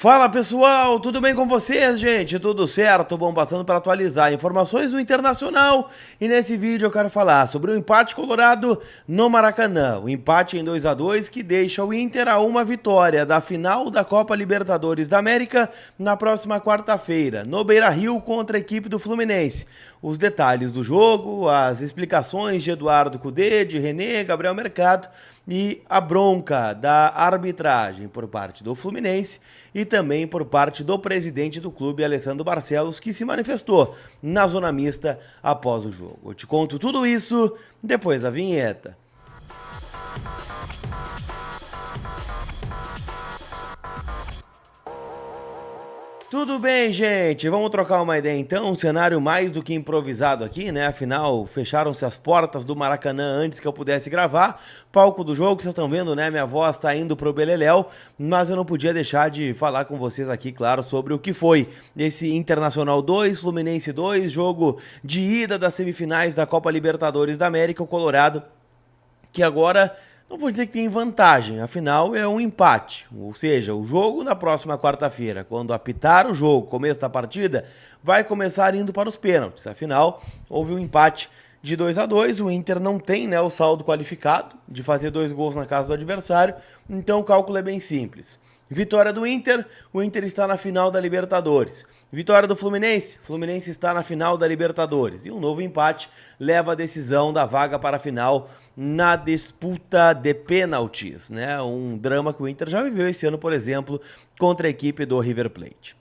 Fala pessoal, tudo bem com vocês, gente? Tudo certo? Bom, passando para atualizar informações do Internacional e nesse vídeo eu quero falar sobre o empate colorado no Maracanã. O empate em 2-2 que deixa o Inter a uma vitória da final da Copa Libertadores da América na próxima quarta-feira, no Beira-Rio contra a equipe do Fluminense. Os detalhes do jogo, as explicações de Eduardo Cudê, de René, Gabriel Mercado e a bronca da arbitragem por parte do Fluminense e também por parte do presidente do clube, Alessandro Barcelos, que se manifestou na zona mista após o jogo. Eu te conto tudo isso depois da vinheta. Tudo bem, gente? Vamos trocar uma ideia então, um cenário mais do que improvisado aqui, né? Afinal, fecharam-se as portas do Maracanã antes que eu pudesse gravar. Palco do jogo, vocês estão vendo, né? Minha voz tá indo pro beleléu, mas eu não podia deixar de falar com vocês aqui, claro, sobre o que foi esse Internacional 2, Fluminense 2, jogo de ida das semifinais da Copa Libertadores da América, o Colorado, que agora... não vou dizer que tem vantagem, afinal é um empate, ou seja, o jogo na próxima quarta-feira, quando apitar o jogo, começo da partida, vai começar indo para os pênaltis, afinal houve um empate de 2-2, o Inter não tem, né, o saldo qualificado de fazer 2 gols na casa do adversário, então o cálculo é bem simples. Vitória do Inter, o Inter está na final da Libertadores. Vitória do Fluminense, Fluminense está na final da Libertadores. E um novo empate leva a decisão da vaga para a final na disputa de pênaltis, né? Um drama que o Inter já viveu esse ano, por exemplo, contra a equipe do River Plate.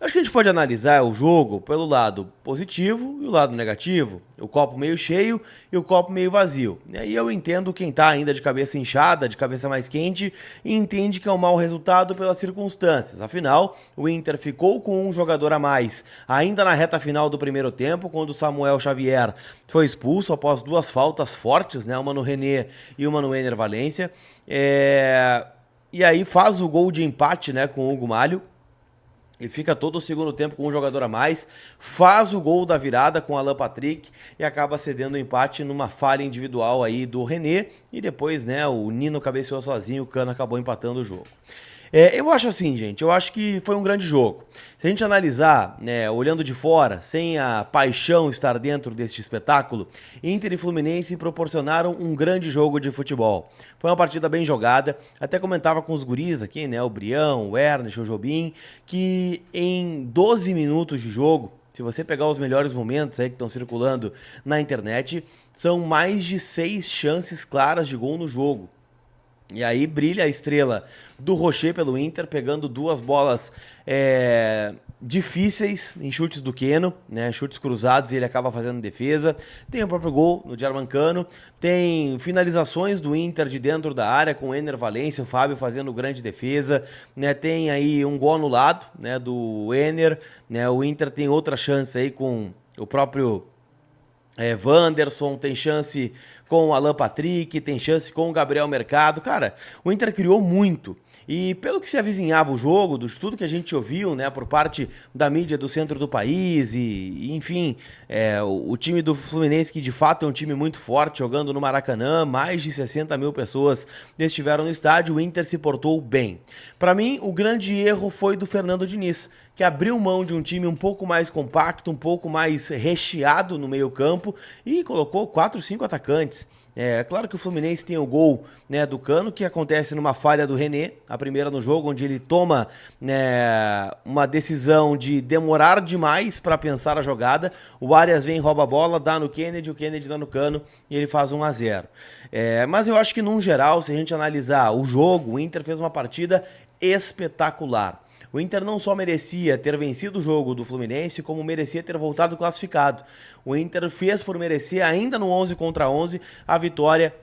Acho que a gente pode analisar o jogo pelo lado positivo e o lado negativo, o copo meio cheio e o copo meio vazio. E aí eu entendo quem está ainda de cabeça inchada, de cabeça mais quente, e entende que é um mau resultado pelas circunstâncias. Afinal, o Inter ficou com um jogador a mais, ainda na reta final do primeiro tempo, quando o Samuel Xavier foi expulso após 2 faltas fortes, né? Uma no René e uma no Ener Valencia. E aí faz o gol de empate, né, com o Hugo Malho. E fica todo o segundo tempo com um jogador a mais, faz o gol da virada com Alan Patrick e acaba cedendo o empate numa falha individual aí do René. E depois, né, o Nino cabeceou sozinho, o Cano acabou empatando o jogo. Eu acho assim, gente, eu acho que foi um grande jogo. Se a gente analisar, né, olhando de fora, sem a paixão estar dentro deste espetáculo, Inter e Fluminense proporcionaram um grande jogo de futebol. Foi uma partida bem jogada, até comentava com os guris aqui, né, o Brião, o Ernest, o Jobim, que em 12 minutos de jogo, se você pegar os melhores momentos aí que estão circulando na internet, são mais de 6 chances claras de gol no jogo. E aí brilha a estrela do Rocher pelo Inter, pegando 2 bolas difíceis em chutes do Keno, né, chutes cruzados, e ele acaba fazendo defesa. Tem o próprio gol no Germancano, tem finalizações do Inter de dentro da área com o Ener Valencia, o Fábio fazendo grande defesa, né, tem aí um gol anulado, né, do Ener, né, o Inter tem outra chance aí com o próprio Wanderson, tem chance com o Alan Patrick, tem chance com o Gabriel Mercado. Cara, o Inter criou muito. E pelo que se avizinhava o jogo, de tudo que a gente ouviu, né, por parte da mídia do centro do país enfim, o time do Fluminense, que de fato é um time muito forte, jogando no Maracanã, mais de 60 mil pessoas estiveram no estádio, o Inter se portou bem. Para mim, o grande erro foi do Fernando Diniz, que abriu mão de um time um pouco mais compacto, um pouco mais recheado no meio campo e colocou 4, 5 atacantes. É claro que o Fluminense tem o gol, né, do Cano, que acontece numa falha do René, a primeira no jogo, onde ele toma, né, uma decisão de demorar demais para pensar a jogada. O Arias vem, rouba a bola, dá no Kennedy, o Kennedy dá no Cano e ele faz 1-0. Mas eu acho que, num geral, se a gente analisar o jogo, o Inter fez uma partida espetacular. O Inter não só merecia ter vencido o jogo do Fluminense, como merecia ter voltado classificado. O Inter fez por merecer, ainda no 11 contra 11, a vitória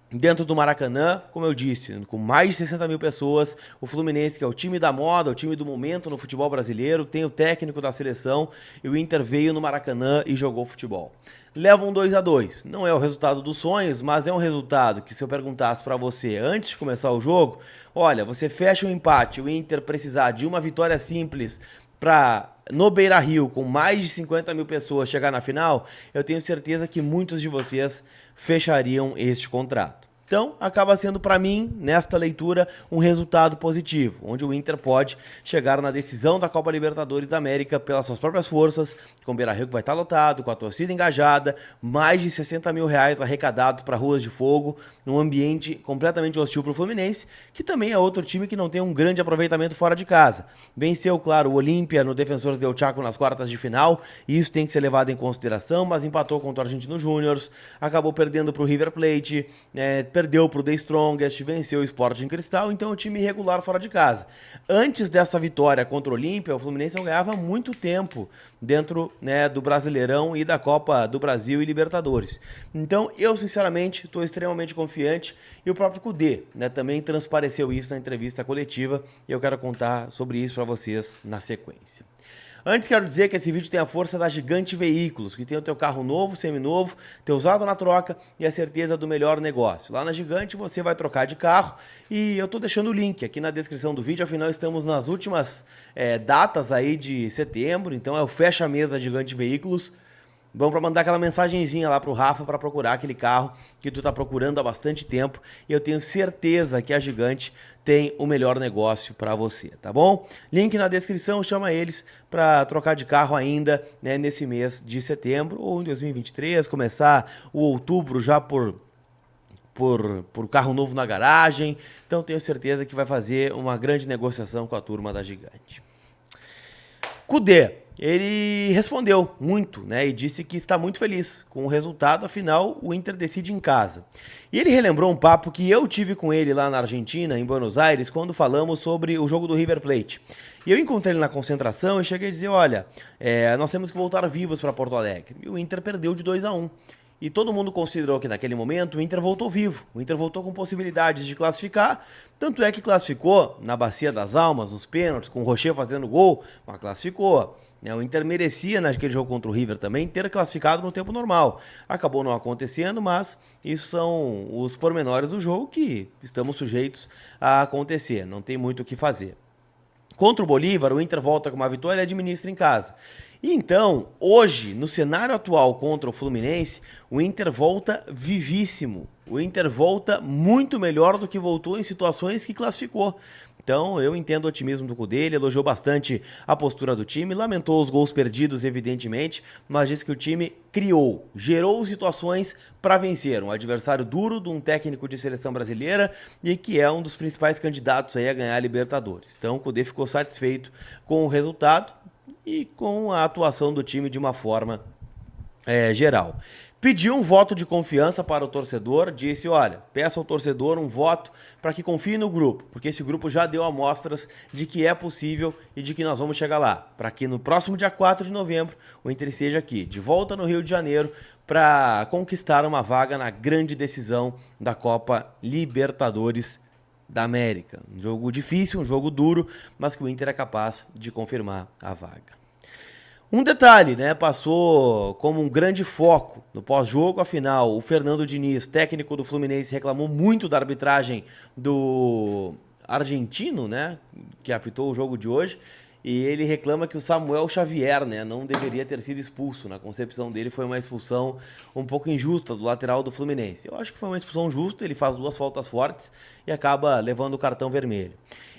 dentro do Maracanã, como eu disse, com mais de 60 mil pessoas. O Fluminense, que é o time da moda, o time do momento no futebol brasileiro, tem o técnico da seleção, e o Inter veio no Maracanã e jogou futebol. Leva um 2-2. Não é o resultado dos sonhos, mas é um resultado que, se eu perguntasse para você antes de começar o jogo, olha, você fecha o empate, o Inter precisar de uma vitória simples para, no Beira-Rio, com mais de 50 mil pessoas, chegar na final, eu tenho certeza que muitos de vocês fechariam este contrato. Então, acaba sendo para mim, nesta leitura, um resultado positivo, onde o Inter pode chegar na decisão da Copa Libertadores da América pelas suas próprias forças, com o Beira-Rio que vai estar lotado, com a torcida engajada, mais de 60 mil reais arrecadados para Ruas de Fogo, num ambiente completamente hostil para o Fluminense, que também é outro time que não tem um grande aproveitamento fora de casa. Venceu, claro, o Olímpia no Defensores del Chaco nas quartas de final, e isso tem que ser levado em consideração, mas empatou contra o Argentino Júnior, acabou perdendo para o River Plate, perdeu para o The Strongest, venceu o Sporting Cristal, então é um time irregular fora de casa. Antes dessa vitória contra o Olímpia, o Fluminense não ganhava muito tempo dentro, né, do Brasileirão e da Copa do Brasil e Libertadores. Então, eu sinceramente estou extremamente confiante, e o próprio Kudê, né, também transpareceu isso na entrevista coletiva, e eu quero contar sobre isso para vocês na sequência. Antes, quero dizer que esse vídeo tem a força da Gigante Veículos, que tem o teu carro novo, seminovo, teu usado na troca e a certeza do melhor negócio. Lá na Gigante você vai trocar de carro, e eu tô deixando o link aqui na descrição do vídeo, afinal estamos nas últimas datas aí de setembro, então é o fecha-mês da Gigante Veículos. Vamos para mandar aquela mensagenzinha lá pro Rafa para procurar aquele carro que tu tá procurando há bastante tempo, e eu tenho certeza que a Gigante tem o melhor negócio para você, tá bom? Link na descrição, chama eles para trocar de carro ainda, né, nesse mês de setembro ou em 2023, começar o outubro já por carro novo na garagem. Então tenho certeza que vai fazer uma grande negociação com a turma da Gigante. Kudê, ele respondeu muito, né, e disse que está muito feliz com o resultado, afinal o Inter decide em casa. E ele relembrou um papo que eu tive com ele lá na Argentina, em Buenos Aires, quando falamos sobre o jogo do River Plate. E eu encontrei ele na concentração e cheguei a dizer, olha, nós temos que voltar vivos para Porto Alegre. E o Inter perdeu de 2-1. E todo mundo considerou que naquele momento o Inter voltou vivo, o Inter voltou com possibilidades de classificar, tanto é que classificou na Bacia das Almas, nos pênaltis, com o Rocher fazendo gol, mas classificou. O Inter merecia, naquele jogo contra o River também, ter classificado no tempo normal. Acabou não acontecendo, mas isso são os pormenores do jogo que estamos sujeitos a acontecer, não tem muito o que fazer. Contra o Bolívar, o Inter volta com uma vitória e administra em casa. E então, hoje, no cenário atual contra o Fluminense, o Inter volta vivíssimo. O Inter volta muito melhor do que voltou em situações que classificou. Então, eu entendo o otimismo do Kudê, ele elogiou bastante a postura do time, lamentou os gols perdidos, evidentemente, mas disse que o time gerou situações para vencer. Um adversário duro de um técnico de seleção brasileira e que é um dos principais candidatos aí a ganhar a Libertadores. Então, o Kudê ficou satisfeito com o resultado e com a atuação do time de uma forma geral. Pediu um voto de confiança para o torcedor, disse, olha, peça ao torcedor um voto para que confie no grupo, porque esse grupo já deu amostras de que é possível e de que nós vamos chegar lá, para que no próximo dia 4 de novembro o Inter esteja aqui, de volta no Rio de Janeiro, para conquistar uma vaga na grande decisão da Copa Libertadores da América. Um jogo difícil, um jogo duro, mas que o Inter é capaz de confirmar a vaga. Um detalhe, né, passou como um grande foco no pós-jogo, afinal, o Fernando Diniz, técnico do Fluminense, reclamou muito da arbitragem do argentino, né, que apitou o jogo de hoje, e ele reclama que o Samuel Xavier, né, não deveria ter sido expulso. Na concepção dele foi uma expulsão um pouco injusta do lateral do Fluminense. Eu acho que foi uma expulsão justa, ele faz 2 faltas fortes e acaba levando o cartão vermelho.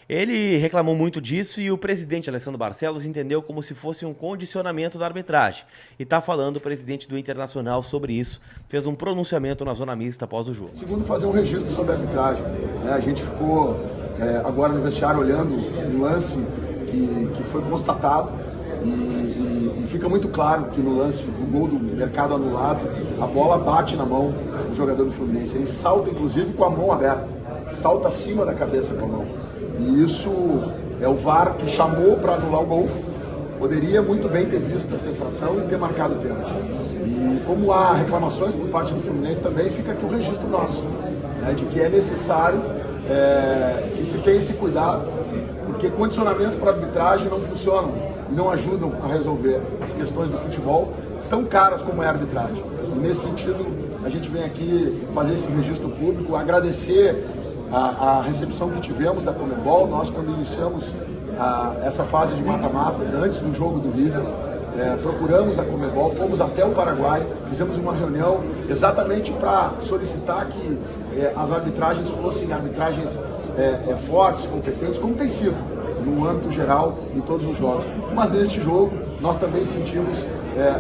Ele reclamou muito disso e o presidente Alessandro Barcelos entendeu como se fosse um condicionamento da arbitragem. E está falando o presidente do Internacional sobre isso, fez um pronunciamento na zona mista após o jogo. Segundo, fazer um registro sobre a arbitragem. A gente ficou agora no vestiário olhando um lance que foi constatado e fica muito claro que no lance do gol do Mercado anulado, a bola bate na mão do jogador do Fluminense. Ele salta inclusive com a mão aberta, salta acima da cabeça com a mão. E isso é o VAR que chamou para anular o gol. Poderia muito bem ter visto essa infração e ter marcado o pênalti. E como há reclamações por parte do Fluminense também, fica aqui o registro nosso, né, de que é necessário que se tenha esse cuidado, porque condicionamentos para arbitragem não funcionam e não ajudam a resolver as questões do futebol tão caras como é a arbitragem. E nesse sentido, a gente vem aqui fazer esse registro público, agradecer a recepção que tivemos da Conmebol. Nós, quando iniciamos essa fase de mata-matas, antes do jogo do River, procuramos a Conmebol, fomos até o Paraguai, fizemos uma reunião exatamente para solicitar que as arbitragens fossem arbitragens fortes, competentes, como tem sido no âmbito geral em todos os jogos. Mas neste jogo nós também sentimos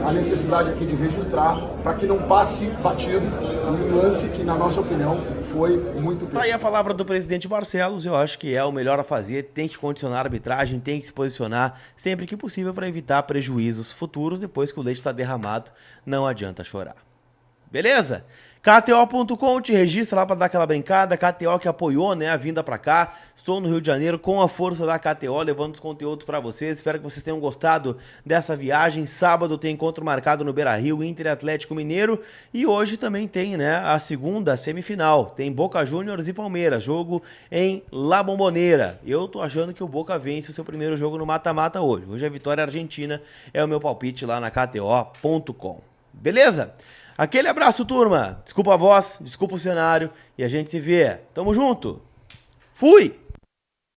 a necessidade aqui de registrar para que não passe batido um lance que, na nossa opinião, foi muito... Tá aí a palavra do presidente Barcelos, eu acho que é o melhor a fazer, tem que condicionar a arbitragem, tem que se posicionar sempre que possível para evitar prejuízos futuros, depois que o leite está derramado, não adianta chorar. Beleza? KTO.com, te registra lá para dar aquela brincada, KTO que apoiou, né, a vinda para cá. Estou no Rio de Janeiro com a força da KTO, levando os conteúdos para vocês. Espero que vocês tenham gostado dessa viagem. Sábado tem encontro marcado no Beira-Rio, Inter e Atlético Mineiro. E hoje também tem, né, a segunda semifinal. Tem Boca Juniors e Palmeiras, jogo em La Bombonera. Eu tô achando que o Boca vence o seu primeiro jogo no mata-mata hoje. Hoje a vitória argentina é o meu palpite lá na KTO.com. Beleza? Aquele abraço, turma. Desculpa a voz, desculpa o cenário e a gente se vê. Tamo junto. Fui!